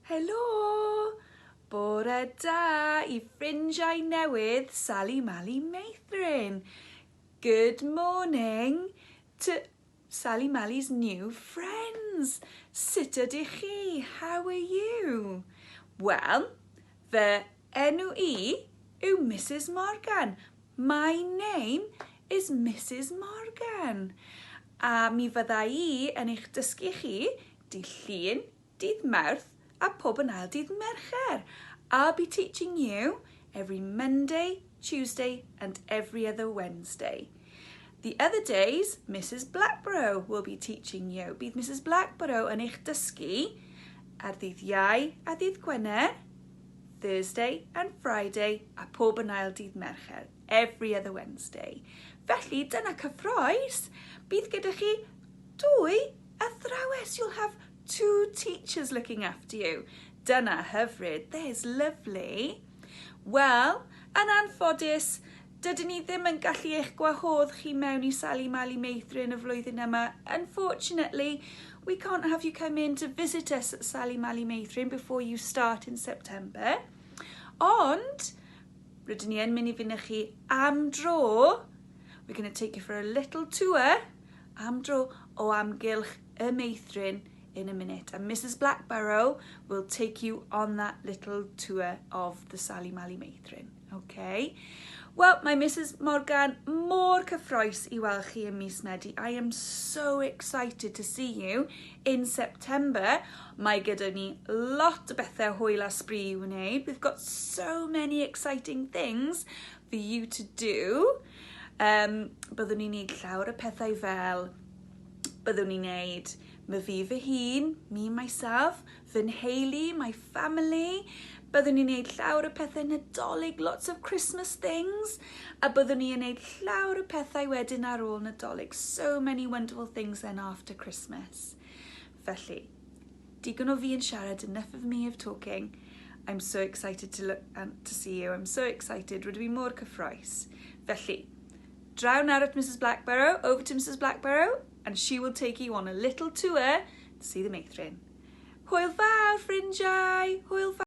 Helo! Bore da I ffrindiau newydd Sali, Mali, Meithrin. Good morning to Sali Mali's new friends. Sut ydych chi? How are you? Well, fy enw I yw Mrs Morgan. My name is Mrs Morgan. A mi fydda I yn eich dysgu chi dydd Llun, dydd Mawrth a pob yn ail dydd Mercher. I'll be teaching you every Monday, Tuesday and every other Wednesday. The other days, Mrs Blackborough will be teaching you. Bydd Mrs Blackborough yn eich dysgu ar ddydd Iau a ddydd Gwener, Thursday and Friday a pob yn ail dydd Mercher, every other Wednesday. Felly, dyna cyffroes. Bydd gyda chi dwy athrawes. You'll have two teachers looking after you. Dyna hyfryd. There's lovely. Wel, yn anffodus, dydyn ni ddim yn gallu eich gwahodd chi mewn I Sali, Mali, Meithrin y flwyddyn yma. Unfortunately, we can't have you come in to visit us at Sali, Mali, Meithrin before you start in September. Ond, rydyn ni yn mynd I fynd â chi am dro. We're going to take you for a little tour am dro o amgylch y Meithrin in a minute. And Mrs Blackborough will take you on that little tour of the Sali, Mali, Meithrin. Okay? Well, my Mrs Morgan, mor cyffroes I weld chi ym mis Medi. I am so excited to see you in September. Mae gyda ni lot o bethau hwyl a sbri I wneud. We've got so many exciting things for you to do. Byddwn ni'n neud llawer o pethau fel, byddwn ni'n neud my fi fy hun, me and myself, fy nheulu, my family. Byddwn ni'n neud llawer o pethau Nadolig, lots of Christmas things. A byddwn ni'n neud llawer o pethau wedyn ar ôl Nadolig. So many wonderful things then after Christmas. Felly, digon o fi yn siarad, enough of me of talking. I'm so excited to look and to see you. I'm so excited. Rydw I mor cyffroes. Felly, draw now at Mrs Blackborough, over to Mrs Blackborough, and she will take you on a little tour to see the Meithrin. Hwyl fawr, ffrindiau! Hwyl fawr!